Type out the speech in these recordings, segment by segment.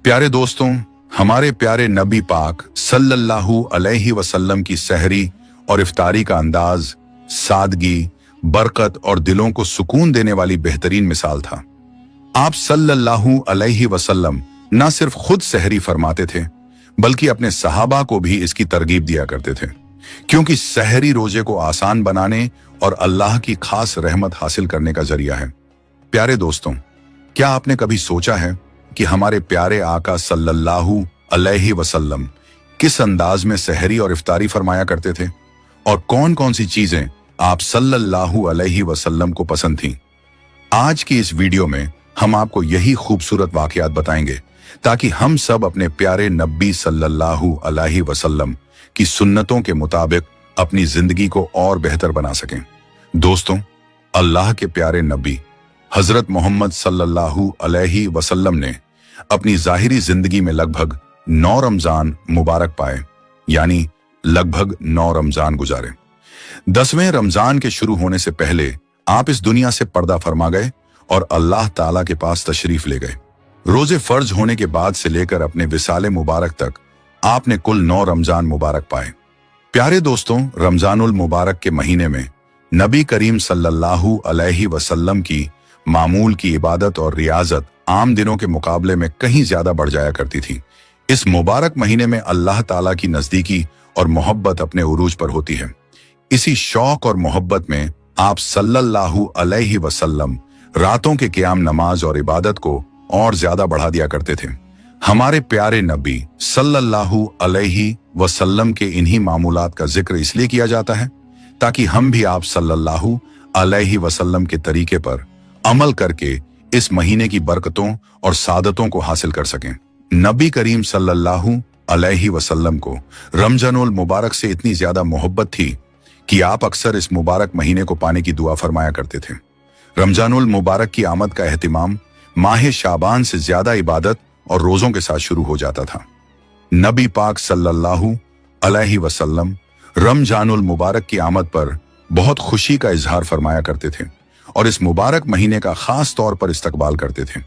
प्यारे दोस्तों, हमारे प्यारे नबी पाक सल्लल्लाहु अलैहि वसल्लम की सहरी और इफ्तारी का अंदाज, सादगी, बरकत और दिलों को सुकून देने वाली बेहतरीन मिसाल था। आप सल्लल्लाहु अलैहि वसल्लम न सिर्फ खुद सहरी फरमाते थे, बल्कि अपने सहाबा को भी इसकी तरगीब दिया करते थे, क्योंकि सहरी रोजे को आसान बनाने और अल्लाह की खास रहमत हासिल करने का जरिया है। प्यारे दोस्तों, क्या आपने कभी सोचा है कि हमारे प्यारे आका सल्लल्लाहु अलैहि वसल्लम किस अंदाज में सहरी और इफ्तारी फरमाया करते थे, और कौन कौन सी चीजें आप सल्लल्लाहु अलैहि वसल्लम को पसंद थीं? आज की इस वीडियो में हम आपको यही खूबसूरत वाकयात बताएंगे, ताकि हम सब अपने प्यारे नबी सल्लल्लाहु अलैहि वसल्लम की सुन्नतों के मुताबिक अपनी जिंदगी को और बेहतर बना सकें। दोस्तों, अल्लाह के प्यारे नबी हजरत मोहम्मद सल्लल्लाहु अलैहि वसल्लम ने अपनी जाहिरी जिंदगी में लगभग 9 रमजान मुबारक पाए, यानी लगभग 9 रमजान गुजारे। 10वें रमजान के शुरू होने से पहले आप इस दुनिया से पर्दा फरमा गए और अल्लाह ताला के पास तशरीफ ले गए। रोजे फर्ज होने के बाद से लेकर अपने विसाले मुबारक तक आपने कुल 9 रमजान मुबारक पाए। प्यारे दोस्तों, रमजानुल मुबारक के महीने में नबी करीम सल्लल्लाहु अलैहि वसल्लम की मामूल की इबादत और रियाजत आम दिनों के मुकाबले में कहीं ज्यादा बढ़ जाया करती थी। इस मुबारक महीने में अल्लाह ताला की नजदीकी और मोहब्बत अपने उरूज पर होती है। इसी शौक और मोहब्बत में आप सल्लल्लाहु अलैहि वसल्लम रातों के क़याम नमाज और इबादत को और ज्यादा बढ़ा दिया करते थे। हमारे प्यारे नबी सल्लल्लाहु अलैहि वसल्लम के इन्हीं मामूलात का जिक्र इसलिए किया जाता है ताकि हम भी आप सल्लल्लाहु अलैहि वसल्लम के तरीके पर अमल करके इस महीने की बरकतों और सादतों को हासिल कर सकें। नबी करीम सल्लल्लाहु अलैहि वसल्लम को रमजानुल मुबारक से इतनी ज्यादा मोहब्बत थी कि आप अक्सर इस मुबारक महीने को पाने की दुआ फरमाया करते थे। रमजानुल मुबारक की आमद का एहतिमाम माह शाबान से ज्यादा इबादत और रोजों के साथ शुरू हो जाता था। नबी पाक सल्लल्लाहु अलैहि वसल्लम रमजानुल मुबारक की आमद पर बहुत खुशी का इजहार फरमाया करते थे और इस मुबारक महीने का खास तौर पर इस्तकबाल करते थे।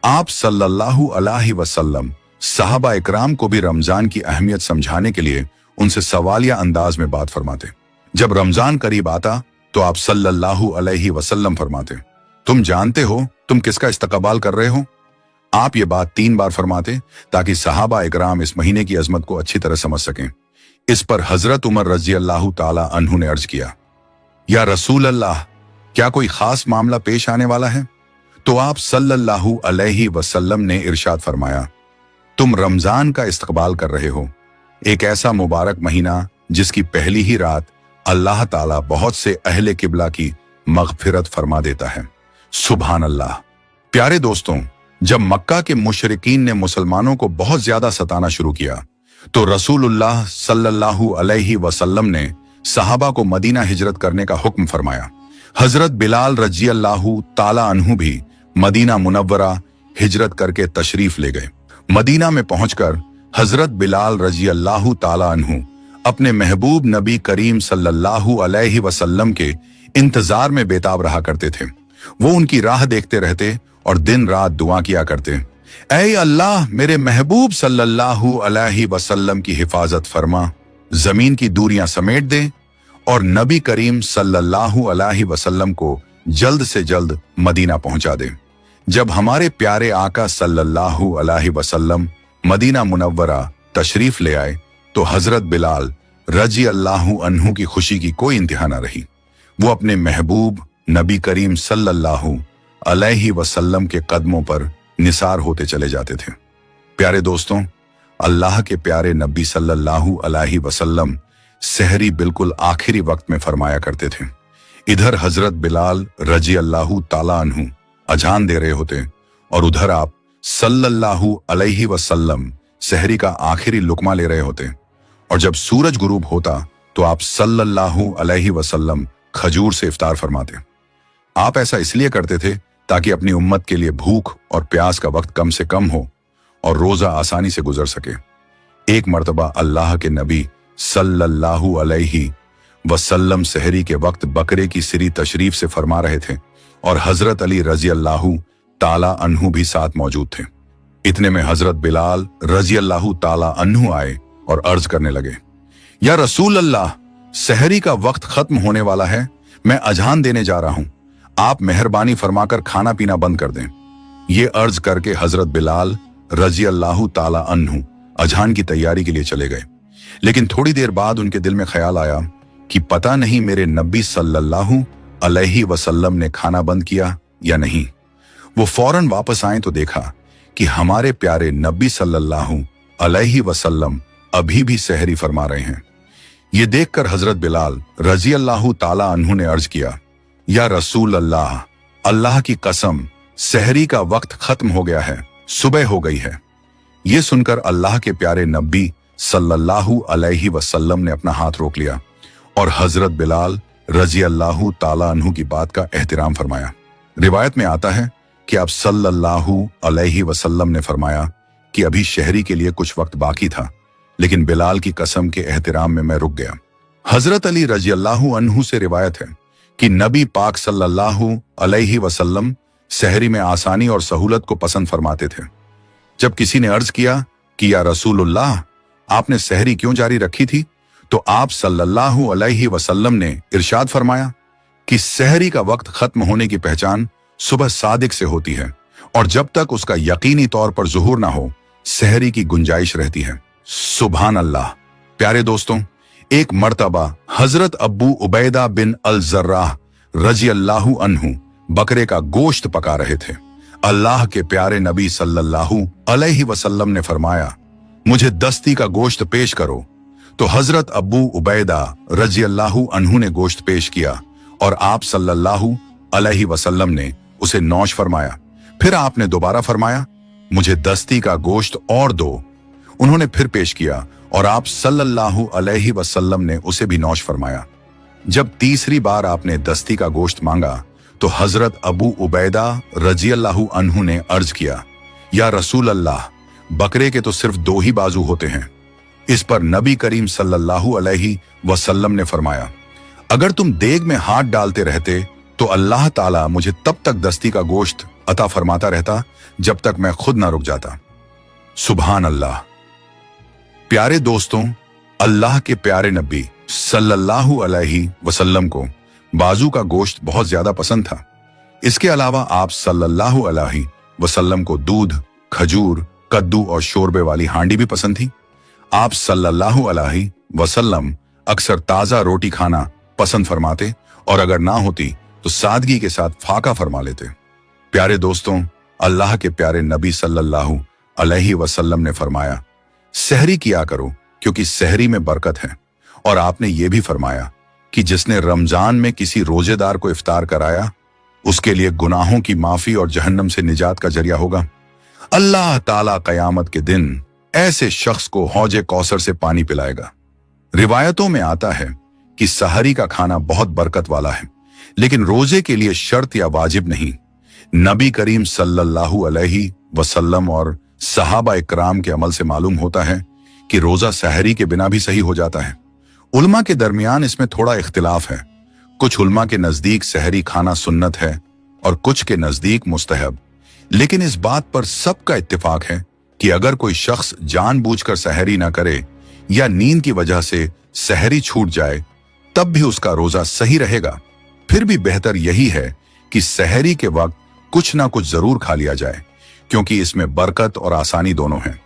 आप सल्लल्लाहु अलैहि वसल्लम सहाबा इकराम को भी रमजान की अहमियत समझाने के लिए उनसे सवालिया अंदाज में बात फरमाते। जब रमजान करीब आता तो आप सल्लल्लाहु अलैहि वसल्लम फरमाते, तुम जानते हो तुम किसका इस्तकबाल कर रहे हो? आप ये बात 3 बार फरमाते ताकि सहाबा इकराम इस महीने की अजमत को अच्छी तरह समझ सकें। इस पर हजरत उमर रजी अल्लाह ताला अन्हु ने अर्ज किया, या रसूल अल्लाह, क्या कोई खास मामला पेश आने वाला है? तो आप सल्लल्लाहु अलैहि वसल्लम ने इरशाद फरमाया, तुम रमजान का इस्तकबाल कर रहे हो, एक ऐसा मुबारक महीना जिसकी पहली ही रात अल्लाह ताला बहुत से अहले किबला की मगफिरत फरमा देता है। सुभान अल्लाह। प्यारे दोस्तों, जब मक्का के मुशरिकीन ने मुसलमानों को बहुत ज्यादा सताना शुरू किया तो रसूलुल्लाह सल्लल्लाहु अलैहि वसल्लम ने सहाबा को मदीना हिजरत करने का हुक्म फरमाया। हजरत बिलाल रजी अल्लाहु ताला अन्हु भी मदीना मुनव्वरा हिजरत करके तशरीफ ले गए। मदीना में पहुंचकर हजरत बिलाल रजी अल्लाहु ताला अन्हु अपने महबूब नबी करीम सल्लल्लाहु अलैहि वसल्लम के इंतजार में बेताब रहा करते थे। वो उनकी राह देखते रहते और दिन रात दुआ किया करते, ऐ अल्लाह, मेरे महबूब सल्लल्लाहु अलैहि वसल्लम की हिफाजत फरमा, जमीन की दूरियां समेट दे और नबी करीम सल्लल्लाहु अलैहि वसल्लम को जल्द से जल्द मदीना पहुंचा दे। जब हमारे प्यारे आका सल्लल्लाहु अलैहि वसल्लम मदीना मुनव्वरा तशरीफ ले आए तो हजरत बिलाल रजी अल्लाहु अन्हु की खुशी की कोई इंतहा न रही। वो अपने महबूब नबी करीम सल्लल्लाहु अलैहि वसल्लम के कदमों पर निसार होते चले जाते थे। प्यारे दोस्तों, अल्लाह के प्यारे नबी सल्लल्लाहु अलैहि वसल्लम सहरी बिल्कुल आखिरी वक्त में फरमाया करते थे। इधर हजरत बिलाल रजी अल्लाहु ताला अन्हु अजान दे रहे होते और उधर आप सल्लल्लाहु अलैहि वसल्लम सहरी का आखिरी लुकमा ले रहे होते, और जब सूरज गुरूब होता तो आप सल्लल्लाहु अलैहि वसल्लम खजूर से इफ्तार फरमाते। आप ऐसा इसलिए करते थे ताकि अपनी उम्मत के लिए भूख और प्यास का वक्त कम से कम हो और रोजा आसानी से गुजर सके। एक मर्तबा अल्लाह के नबी सल्लल्लाहु अलैहि वसल्लम सहरी के वक्त बकरे की सिरी तशरीफ से फरमा रहे थे और हजरत अली रजी अल्लाहु ताला अन्हु भी साथ मौजूद थे। इतने में हजरत बिलाल रजी अल्लाह ताला अन्हु आए और अर्ज करने लगे, या रसूल अल्लाह, सहरी का वक्त खत्म होने वाला है, मैं अजान देने जा रहा हूं, आप मेहरबानी फरमाकर खाना पीना बंद कर दें। ये अर्ज करके हजरत बिलाल रजी अल्लाह ताला अन्हु अजान की तैयारी के लिए चले गए। लेकिन थोड़ी देर बाद उनके दिल में ख्याल आया कि पता नहीं मेरे नबी सल्लल्लाहु अलैहि वसल्लम ने खाना बंद किया या नहीं। वो फौरन वापस आए तो देखा कि हमारे प्यारे नबी सल्लल्लाहु अलैहि वसल्लम अभी भी सहरी फरमा रहे हैं। ये देखकर हजरत बिलाल रजी अल्लाह ताला अन्हु ने अर्ज किया, या रसूल अल्लाह, अल्लाह की कसम, सहरी का वक्त खत्म हो गया है, सुबह हो गई है। ये सुनकर अल्लाह के प्यारे नबी सल्लल्लाहु अलैहि वसल्लम ने अपना हाथ रोक लिया और हजरत बिलाल रजी अल्लाह ताला अन्हु की बात का एहतराम फरमाया। रिवायत में आता है कि आप सल्लल्लाहु अलैहि वसल्लम ने फरमाया कि अभी शहरी के लिए कुछ वक्त बाकी था, लेकिन बिलाल की कसम के एहतराम में मैं रुक गया। हजरत अली रजी अल्लाह अन्हु से रिवायत है कि नबी पाक सल्लल्लाहु अलैहि वसल्लम सहरी में आसानी और सहूलत को पसंद फरमाते थे। जब किसी ने अर्ज किया कि या रसूलुल्लाह, आपने सहरी क्यों जारी रखी थी, तो आप सल्लल्लाहु अलैहि वसल्लम ने इरशाद फरमाया कि सहरी का वक्त खत्म होने की पहचान सुबह सादिक से होती है और जब तक उसका यकीनी तौर पर ज़ुहूर ना हो, सहरी की गुंजाइश रहती है। सुभान अल्लाह। प्यारे दोस्तों, एक मर्तबा हजरत अब्बू उबैदा बिन अल जर्राह रजी अल्लाहु अन्हु बकरे का गोश्त पका रहे थे। अल्लाह के प्यारे नबी सल्लल्लाहु अलैहि वसल्लम ने फरमाया, मुझे दस्ती का गोश्त पेश करो। तो हजरत अब्बू उबैदा रजी अल्लाहु अन्हु ने गोश्त पेश किया और आप सल्लल्लाहु अलैहि वसल्लम ने उसे नौश फरमाया। फिर आपने दोबारा फरमाया, मुझे दस्ती का गोश्त और दो। उन्होंने फिर पेश किया और आप सल्लल्लाहु अलैहि वसल्लम ने उसे भी नौश फरमाया। जब तीसरी बार आपने दस्ती का गोश्त मांगा तो हजरत अबू उबैदा रजी अल्लाहु अन्हु ने अर्ज किया, या रसूल अल्लाह, बकरे के तो सिर्फ दो ही बाजू होते हैं। इस पर नबी करीम सल्लल्लाहु अलैहि वसल्लम ने फरमाया, अगर तुम देग में हाथ डालते रहते तो अल्लाह ताला मुझे तब तक दस्ती का गोश्त अता फरमाता रहता जब तक मैं खुद ना रुक जाता। सुभान अल्लाह। प्यारे दोस्तों, अल्लाह के प्यारे नबी सल्लल्लाहु अलैहि वसल्लम को बाजू का गोश्त बहुत ज्यादा पसंद था। इसके अलावा आप सल्लल्लाहु अलैहि वसल्लम को दूध, खजूर, कद्दू और शोरबे वाली हांडी भी पसंद थी। आप सल्लल्लाहु अलैहि वसल्लम अक्सर ताजा रोटी खाना पसंद फरमाते और अगर ना होती तो सादगी के साथ फाका फरमा लेते। प्यारे दोस्तों, अल्लाह के प्यारे नबी सल्लल्लाहु अलैहि वसल्लम ने फरमाया, सहरी किया करो क्योंकि सहरी में बरकत है। और आपने ये भी फरमाया कि जिसने रमजान में किसी रोजेदार को इफ्तार कराया उसके लिए गुनाहों की माफी और जहन्नम से निजात का जरिया होगा। अल्लाह ताला कयामत के दिन ऐसे शख्स को हौजे कौसर से पानी पिलाएगा। रिवायतों में आता है कि सहरी का खाना बहुत बरकत वाला है, लेकिन रोजे के लिए शर्त या वाजिब नहीं। नबी करीम सल्लल्लाहु अलैहि वसल्लम और सहाबा इकराम के अमल से मालूम होता है कि रोजा सहरी के बिना भी सही हो जाता है। उलमा के दरमियान इसमें थोड़ा इख्तिलाफ है। कुछ उलमा के नजदीक सहरी खाना सुन्नत है और कुछ के नजदीक मुस्तहब। लेकिन इस बात पर सबका इत्तिफाक है कि अगर कोई शख्स जानबूझकर सहरी ना करे या नींद की वजह से सहरी छूट जाए तब भी उसका रोजा सही रहेगा। फिर भी बेहतर यही है कि सहरी के वक्त कुछ ना कुछ जरूर खा लिया जाए, क्योंकि इसमें बरकत और आसानी दोनों हैं।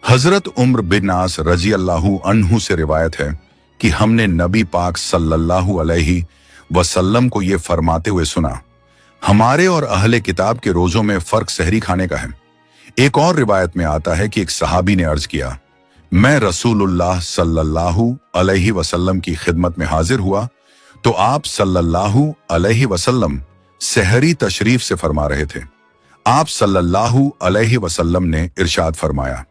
हजरत उम्र बिन आस रजी अल्लाहु अन्हु से रिवायत है कि हमने नबी पाक सल्लल्लाहु अलैहि वसल्लम को ये फरमाते हुए सुना, हमारे और अहले किताब के रोजों में फर्क सहरी खाने का है। एक और रिवायत में आता है कि एक सहाबी ने अर्ज किया, मैं रसूलुल्लाह सल्लल्लाहु अलैहि वसल्लम की खिदमत में हाजिर हुआ तो आप सल्लल्लाहु अलैहि वसल्लम सहरी तशरीफ से फरमा रहे थे। आप सल्लल्लाहु अलैहि वसल्लम ने इरशाद फरमाया,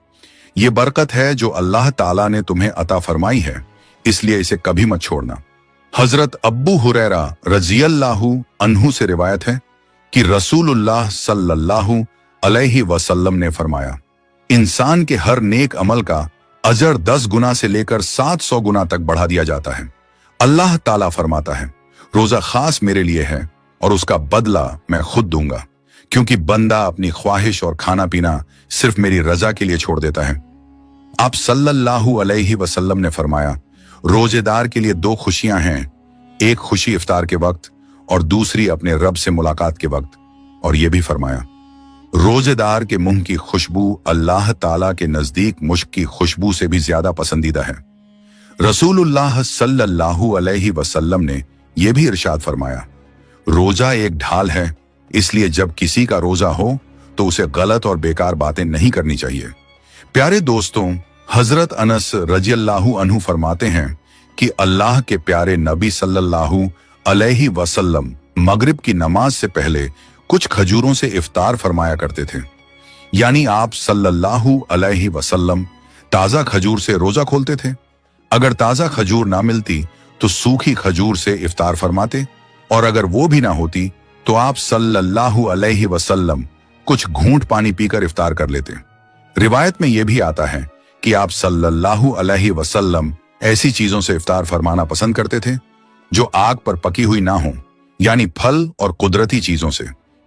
ये बरकत है जो अल्लाह ताला ने तुम्हें अता फरमाई है, इसलिए इसे कभी मत छोड़ना। हजरत अब्बू हुरैरा रज़ियल्लाहु अन्हु से रिवायत है कि रसूलुल्लाह सल्लल्लाहु अलैहि वसल्लम ने फरमाया, इंसान के हर नेक अमल का अजर 10 गुना से लेकर 700 गुना तक बढ़ा दिया जाता है। अल्लाह ताला फरमाता है, रोजा खास मेरे लिए है और उसका बदला मैं खुद दूंगा, क्योंकि बंदा अपनी ख्वाहिश और खाना पीना सिर्फ मेरी रजा के लिए छोड़ देता है। आप सल्लल्लाहु अलैहि वसल्लम ने फरमाया, रोजेदार के लिए दो खुशियां हैं, एक खुशी इफ्तार के वक्त और दूसरी अपने रब से मुलाकात के वक्त। और यह भी फरमाया, रोजेदार के मुंह की खुशबू अल्लाह ताला के नजदीक मुश्क की खुशबू से भी ज्यादा पसंदीदा है। रसूलुल्लाह सल्लल्लाहु अलैहि वसल्लम ने यह भी इरशाद फरमाया, रोजा एक ढाल है, इसलिए जब किसी का रोजा हो तो उसे गलत और बेकार बातें नहीं करनी चाहिए। प्यारे दोस्तों, हजरत अनस रजियल्लाहु अन्हु फरमाते हैं कि अल्लाह के प्यारे नबी सल्लल्लाहु अलैहि वसल्लम मगरिब की नमाज से पहले कुछ खजूरों से इफ्तार फरमाया करते थे। यानी आप सल्लल्लाहु अलैहि वसल्लम ताजा खजूर से रोजा खोलते थे। अगर ताजा खजूर ना मिलती तो सूखी खजूर से इफ्तार फरमाते, और अगर वो भी ना होती तो आप सल्लल्लाहु अलैहि वसल्लम कुछ घूंट पानी पीकर इफ्तार कर लेते। रिवायत में यह भी आता है कि आप सल्लल्लाहु अलैहि वसल्लम ऐसी चीजों से इफ्तार फरमाना पसंद करते थे जो आग पर पकी हुई ना हो, यानी फल और कुदरती चीजों से,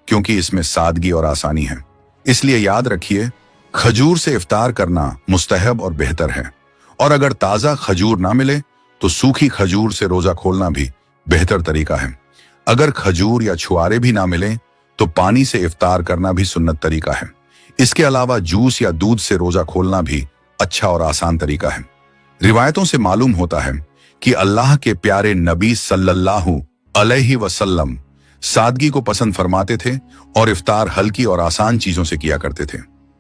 क्योंकि इसमें सादगी और आसानी है। इसलिए याद रखिए, खजूर से इफ्तार करना मुस्तहब और बेहतर है, और अगर ताजा खजूर ना मिले तो सूखी खजूर से रोजा खोलना भी बेहतर तरीका है। अगर खजूर या छुआरे भी ना मिले तो पानी से इफ्तार करना भी सुन्नत तरीका है। इसके अलावा जूस या दूध से रोजा खोलना भी अच्छा और आसान तरीका है। रिवायतों से मालूम होता है कि अल्लाह के प्यारे नबी सल्लल्लाहु अलैहि वसल्लम सादगी को पसंद फरमाते थे और इफ्तार हल्की और आसान चीजों से किया करते थे।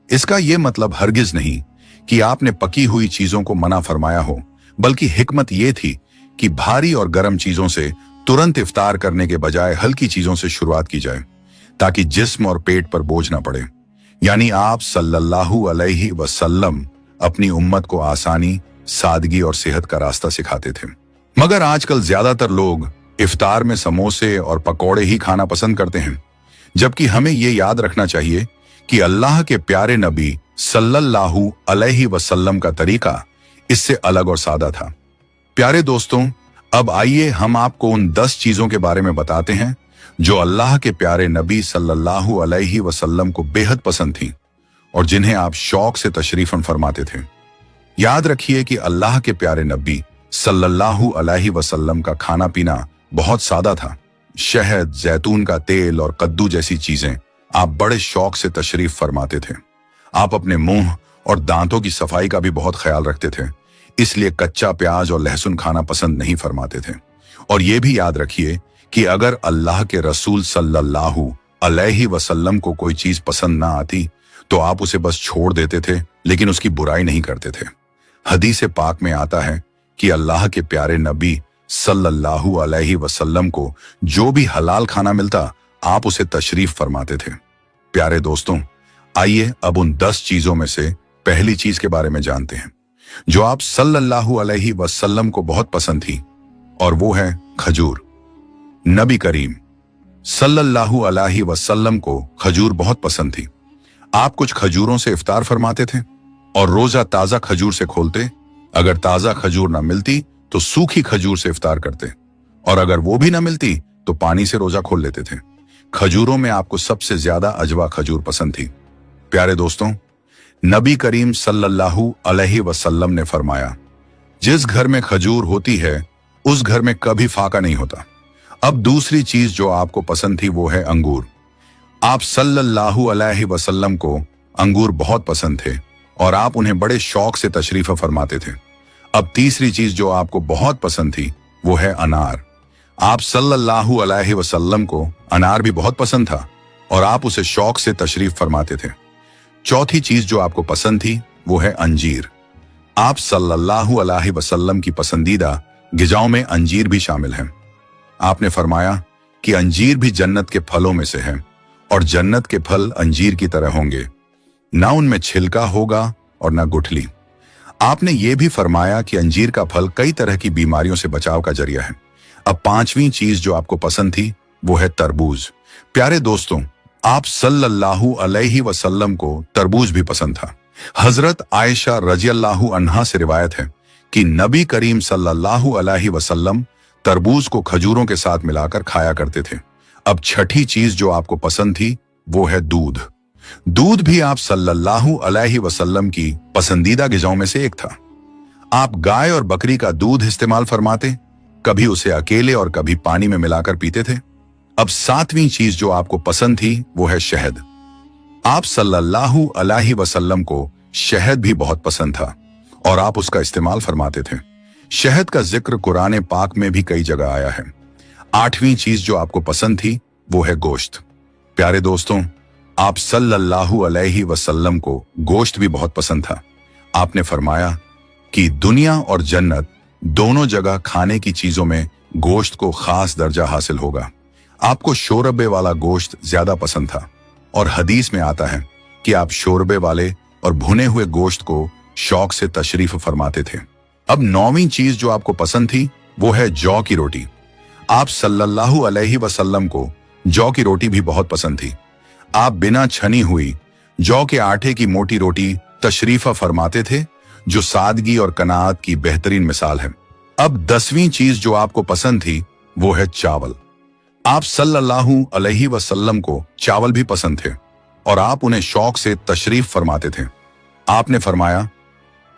इसका यह मतलब हरगिज नहीं कि आपने पकी हुई चीजों को मना फरमाया हो, बल्कि हिकमत यह थी कि भारी और गर्म चीजों से तुरंत इफ्तार करने के बजाय हल्की चीजों से शुरुआत की जाए, ताकि जिस्म और पेट पर बोझ ना पड़े। यानी आप सल्लल्लाहु अलैहि वसल्लम अपनी उम्मत को आसानी, सादगी और सेहत का रास्ता सिखाते थे। मगर आजकल ज्यादातर लोग इफ्तार में समोसे और पकौड़े ही खाना पसंद करते हैं, जबकि हमें यह याद रखना चाहिए कि अल्लाह के प्यारे नबी सल्लल्लाहु अलैहि वसल्लम का तरीका इससे अलग और सादा था। प्यारे दोस्तों, अब आइए हम आपको उन 10 चीजों के बारे में बताते हैं जो अल्लाह के प्यारे नबी सल्लल्लाहु अलैहि वसल्लम को बेहद पसंद थी और जिन्हें आप शौक से तशरीफन फरमाते थे। याद रखिए कि अल्लाह के प्यारे नबी सल्लल्लाहु अलैहि वसल्लम का खाना पीना बहुत सादा था। शहद, जैतून का तेल और कद्दू जैसी चीजें आप बड़े शौक से तशरीफ फरमाते थे। आप अपने मुंह और दांतों की सफाई का भी बहुत ख्याल रखते थे, इसलिए कच्चा प्याज और लहसुन खाना पसंद नहीं फरमाते थे। और यह भी याद रखिए कि अगर अल्लाह के रसूल सल्लल्लाहु अलैहि वसल्लम को कोई चीज पसंद ना आती तो आप उसे बस छोड़ देते थे, लेकिन उसकी बुराई नहीं करते थे। हदीस पाक में आता है कि अल्लाह के प्यारे नबी सल्लल्लाहु अलैहि वसल्लम को जो भी हलाल खाना मिलता आप उसे तशरीफ फरमाते थे। प्यारे दोस्तों, आइए अब उन 10 चीजों में से पहली चीज के बारे में जानते हैं जो आप सल्लल्लाहु अलैहि वसल्लम को बहुत पसंद थी, और वो है खजूर। नबी करीम सल्लल्लाहु अलैहि वसल्लम को खजूर बहुत पसंद थी। आप कुछ खजूरों से इफ्तार फरमाते थे और रोजा ताजा खजूर से खोलते। अगर ताजा खजूर ना मिलती तो सूखी खजूर से इफ्तार करते, और अगर वो भी ना मिलती तो पानी से रोजा खोल लेते थे। खजूरों में आपको सबसे ज्यादा अजवा खजूर पसंद थी। प्यारे दोस्तों, नबी करीम सल्लल्लाहु अलैहि वसल्लम ने फरमाया, जिस घर में खजूर होती है उस घर में कभी फाका नहीं होता। अब दूसरी चीज जो आपको पसंद थी वो है अंगूर। आप सल्लल्लाहु अलैहि वसल्लम को अंगूर बहुत पसंद थे और आप उन्हें बड़े शौक से तशरीफ फरमाते थे। अब तीसरी चीज जो आपको बहुत पसंद थी वो है अनार। आप सल्लल्लाहु अलैहि वसल्लम को अनार भी बहुत पसंद था और आप उसे शौक से तशरीफ फरमाते थे। चौथी चीज जो आपको पसंद थी वो है अंजीर। आप सल्लल्लाहु अलैहि वसल्लम की पसंदीदा गिजाओं में अंजीर भी शामिल है। आपने फरमाया कि अंजीर भी जन्नत के फलों में से है और जन्नत के फल अंजीर की तरह होंगे, ना उनमें छिलका होगा और ना गुठली। आपने ये भी फरमाया कि अंजीर का फल कई तरह की बीमारियों से बचाव का जरिया है। अब पांचवी चीज जो आपको पसंद थी वो है तरबूज। प्यारे दोस्तों, आप सल्लल्लाहु अलैहि वसल्लम को तरबूज भी पसंद था। हजरत आयशा रजियल्लाहु अन्हा से रिवायत है कि नबी करीम सल्लल्लाहु अलैहि वसल्लम तरबूज को खजूरों के साथ मिलाकर खाया करते थे। अब छठी चीज जो आपको पसंद थी वो है दूध। दूध भी आप सल्लल्लाहु अलैहि वसल्लम की पसंदीदा ग़िज़ाओं में से एक था। आप गाय और बकरी का दूध इस्तेमाल फरमाते, कभी उसे अकेले और कभी पानी में मिलाकर पीते थे। अब सातवीं चीज जो आपको पसंद थी वो है शहद। आप सल्लल्लाहु अलैहि वसल्लम को शहद भी बहुत पसंद था और आप उसका इस्तेमाल फरमाते थे। शहद का जिक्र कुरान पाक में भी कई जगह आया है। आठवीं चीज जो आपको पसंद थी वो है गोश्त। प्यारे दोस्तों, आप सल्लल्लाहु अलैहि वसल्लम को गोश्त भी बहुत पसंद था। आपने फरमाया कि दुनिया और जन्नत दोनों जगह खाने की चीजों में गोश्त को खास दर्जा हासिल होगा। आपको शोरबे वाला गोश्त ज्यादा पसंद था और हदीस में आता है कि आप शोरबे वाले और भुने हुए गोश्त को शौक से तशरीफ फरमाते थे। अब नौवीं चीज जो आपको पसंद थी वो है जौ की रोटी। आप सल्लल्लाहु अलैहि वसल्लम को जौ की रोटी भी बहुत पसंद थी। आप बिना छनी हुई जौ के आटे की मोटी रोटी तशरीफा फरमाते थे, जो सादगी और कनात की बेहतरीन मिसाल है। अब 10वीं चीज जो आपको पसंद थी वो है चावल। आप सल्लल्लाहु अलैहि वसल्लम को चावल भी पसंद थे और आप उन्हें शौक से तशरीफ फरमाते थे। आपने फरमाया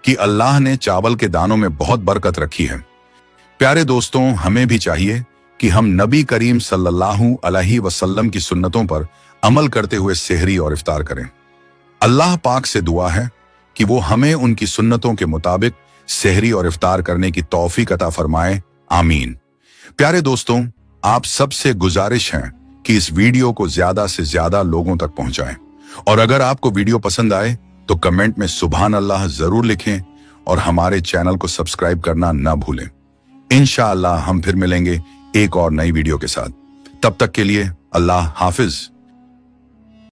कि अल्लाह ने चावल के दानों में बहुत बरकत रखी है। प्यारे दोस्तों, हमें भी चाहिए कि हम नबी करीम सल्लल्लाहु अलैहि वसल्लम की सुन्नतों पर अमल करते हुए सेहरी और इफ्तार करें। अल्लाह पाक से दुआ है कि वो हमें उनकी सुन्नतों के मुताबिक सेहरी और इफ्तार करने की तौफीक अता फरमाए। आमीन। प्यारे दोस्तों, आप सबसे गुजारिश है कि इस वीडियो को ज्यादा से ज्यादा लोगों तक पहुंचाएं और अगर आपको वीडियो पसंद आए तो कमेंट में सुभान अल्लाह जरूर लिखें और हमारे चैनल को सब्सक्राइब करना ना भूलें। इंशाअल्लाह हम फिर मिलेंगे एक और नई वीडियो के साथ। तब तक के लिए अल्लाह हाफिज।